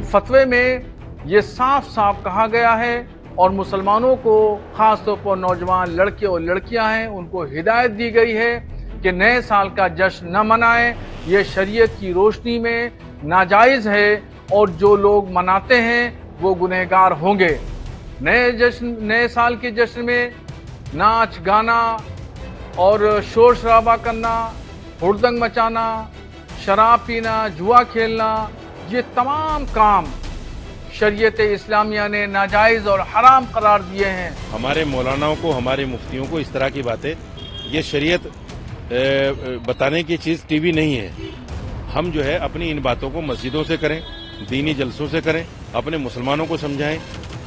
फतवे में ये साफ साफ कहा गया है और मुसलमानों को, खास तौर पर नौजवान लड़के और लड़कियां हैं, उनको हिदायत दी गई है कि नए साल का जश्न न मनाएं। ये शरीयत की रोशनी में नाजायज है और जो लोग मनाते हैं वो गुनहगार होंगे। नए साल के जश्न में नाच गाना और शोर शराबा करना, हुड़दंग मचाना, शराब पीना, जुआ खेलना, ये तमाम काम शरीयत इस्लामिया ने नाजायज और हराम करार दिए हैं। हमारे मौलानाओं को, हमारे मुफ्तियों को इस तरह की बातें, ये शरीयत बताने की चीज टीवी नहीं है। हम जो है अपनी इन बातों को मस्जिदों से करें, दीनी जलसों से करें, अपने मुसलमानों को समझाएं।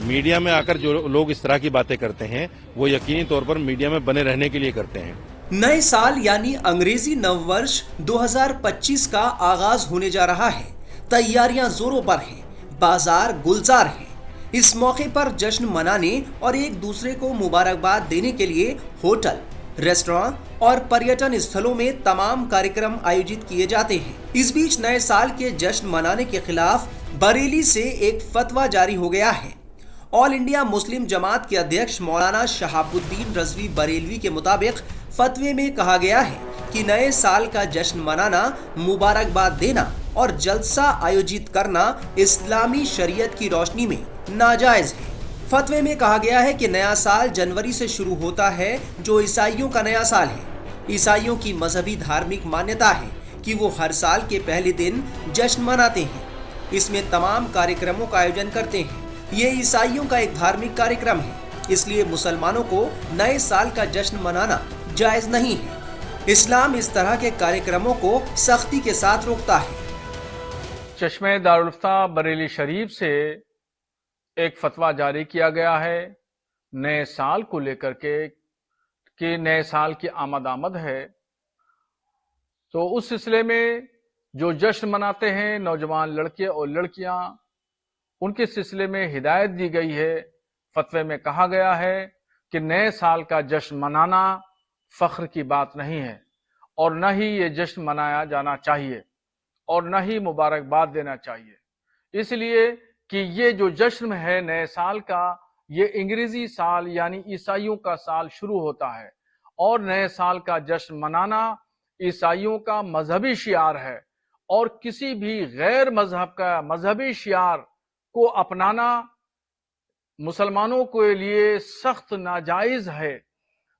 मीडिया में आकर जो लोग इस तरह की बातें करते हैं वो यकीनी तौर पर मीडिया में बने रहने के लिए करते हैं। नए साल यानी अंग्रेजी नववर्ष 2025 का आगाज होने जा रहा है। तैयारियां जोरों पर हैं, बाजार गुलजार हैं। इस मौके पर जश्न मनाने और एक दूसरे को मुबारकबाद देने के लिए होटल, रेस्टोरेंट और पर्यटन स्थलों में तमाम कार्यक्रम आयोजित किए जाते हैं। इस बीच नए साल के जश्न मनाने के खिलाफ बरेली से एक फतवा जारी हो गया है। ऑल इंडिया मुस्लिम जमात के अध्यक्ष मौलाना शहाबुद्दीन रजवी बरेलवी के मुताबिक फतवे में कहा गया है कि नए साल का जश्न मनाना, मुबारकबाद देना और जलसा आयोजित करना इस्लामी शरीयत की रोशनी में नाजायज है। फतवे में कहा गया है कि नया साल जनवरी से शुरू होता है, जो ईसाइयों का नया साल है। ईसाइयों की मजहबी धार्मिक मान्यता है कि वो हर साल के पहले दिन जश्न मनाते हैं। इसमें तमाम कार्यक्रमों का आयोजन करते हैं। ये ईसाइयों का एक धार्मिक कार्यक्रम है, इसलिए मुसलमानों को नए साल का जश्न मनाना जायज नहीं है। इस्लाम इस तरह के कार्यक्रमों को सख्ती के साथ रोकता है। चश्मे दारुल इफ्ता बरेली शरीफ से एक फतवा जारी किया गया है नए साल को लेकर के कि नए साल की आमद है। तो उस सिलसिले में जो जश्न मनाते हैं नौजवान लड़के और लड़कियां, उनके सिलसिले में हिदायत दी गई है। फतवे में कहा गया है कि नए साल का जश्न मनाना फख्र की बात नहीं है और न ही ये जश्न मनाया जाना चाहिए और न ही मुबारकबाद देना चाहिए। इसलिए कि ये जो जश्न है नए साल का, ये अंग्रेजी साल यानी ईसाइयों का साल शुरू होता है और नए साल का जश्न मनाना ईसाइयों का मजहबी शियार है और किसी भी गैर मजहब का मजहबी शियार को अपनाना मुसलमानों के लिए सख्त नाजायज है।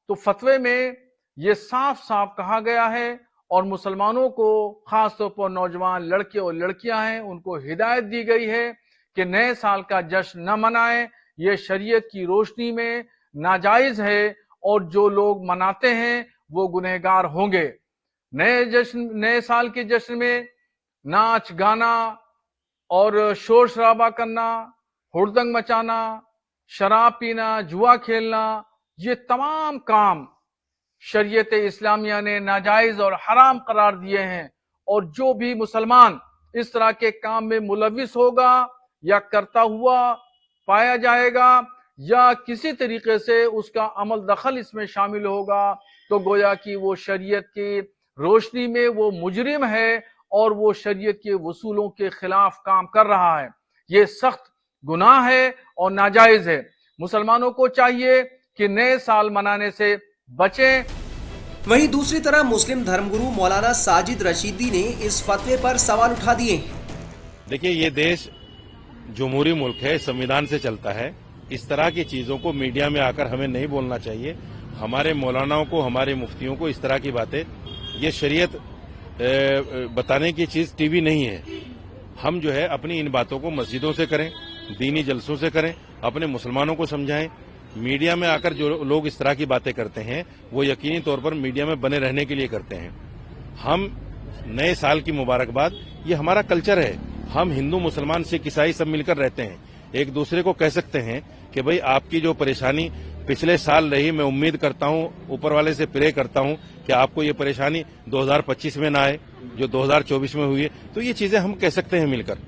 तो फतवे में ये साफ साफ कहा गया है और मुसलमानों को, खास तौर पर नौजवान लड़के और लड़कियां हैं, उनको हिदायत दी गई है कि नए साल का जश्न न मनाएं। ये शरीयत की रोशनी में नाजायज है और जो लोग मनाते हैं वो गुनहगार होंगे। नए साल के जश्न में नाच गाना और शोर शराबा करना, हुड़दंग मचाना, शराब पीना, जुआ खेलना, ये तमाम काम शरीयत इस्लामिया ने नाजायज और हराम करार दिए हैं। और जो भी मुसलमान इस तरह के काम में मुलविस होगा या करता हुआ पाया जाएगा या किसी तरीके से उसका अमल दखल इसमें शामिल होगा, तो गोया कि वो शरीयत की रोशनी में वो मुजरिम है और वो शरीयत के वसूलों के खिलाफ काम कर रहा है। ये सख्त गुनाह है और नाजायज है। मुसलमानों को चाहिए कि नए साल मनाने से बचें। वहीं दूसरी तरफ मुस्लिम धर्मगुरु मौलाना साजिद रशीदी ने इस फतवे पर सवाल उठा दिए हैं। देखिए, ये देश जमहूरी मुल्क है, संविधान से चलता है। इस तरह की चीजों को मीडिया में आकर हमें नहीं बोलना चाहिए। हमारे मौलानाओं को, हमारे मुफ्तियों को इस तरह की बातें, ये शरीयत बताने की चीज टीवी नहीं है। हम जो है अपनी इन बातों को मस्जिदों से करें, दीनी जलसों से करें, अपने मुसलमानों को समझाएं। मीडिया में आकर जो लोग इस तरह की बातें करते हैं वो यकीनी तौर पर मीडिया में बने रहने के लिए करते हैं। हम नए साल की मुबारकबाद, ये हमारा कल्चर है। हम हिंदू, मुसलमान, सिख, ईसाई सब मिलकर रहते हैं। एक दूसरे को कह सकते हैं कि भाई आपकी जो परेशानी पिछले साल रही, मैं उम्मीद करता हूं, ऊपर वाले से प्रे करता हूं कि आपको ये परेशानी 2025 में ना आए जो 2024 में हुई है। तो ये चीजें हम कह सकते हैं मिलकर,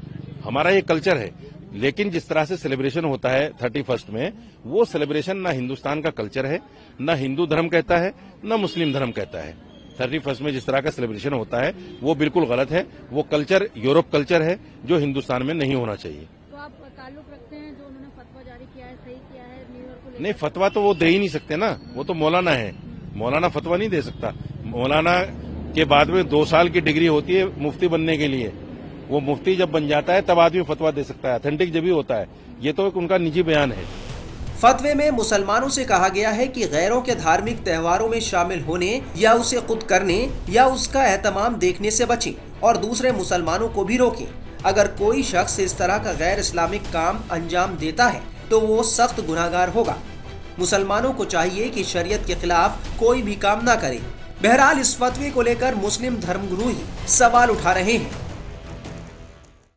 हमारा ये कल्चर है। लेकिन जिस तरह से सेलिब्रेशन होता है 31 में, वो सेलिब्रेशन ना हिंदुस्तान का कल्चर है, ना हिंदू धर्म कहता है, ना मुस्लिम धर्म कहता है। 31 में जिस तरह का सेलिब्रेशन होता है वो बिल्कुल गलत है। वो कल्चर यूरोप कल्चर है जो हिंदुस्तान में नहीं होना चाहिए। तो आप ताल्लुक रखते हैं जो उन्होंने फतवा जारी किया है, सही किया है न्यू ईयर को लेकर? नहीं, फतवा तो वो दे ही नहीं सकते ना, वो तो मौलाना है। मौलाना फतवा नहीं दे सकता। मौलाना के बाद में 2 साल की डिग्री होती है मुफ्ती बनने के लिए। वो मुफ्ती जब बन जाता है तब आदमी फतवा दे सकता है, ऑथेंटिक जब ही होता है। ये तो एक उनका निजी बयान है। फतवे में मुसलमानों से कहा गया है कि गैरों के धार्मिक त्योहारों में शामिल होने या उसे खुद करने या उसका एहतमाम देखने से बचें और दूसरे मुसलमानों को भी रोकें। अगर कोई शख्स इस तरह का गैर इस्लामिक काम अंजाम देता है तो वो सख्त गुनाहगार होगा। मुसलमानों को चाहिए कि शरीयत के खिलाफ कोई भी काम ना करे। बहरहाल इस फतवे को लेकर मुस्लिम धर्मगुरु ही सवाल उठा रहे हैं।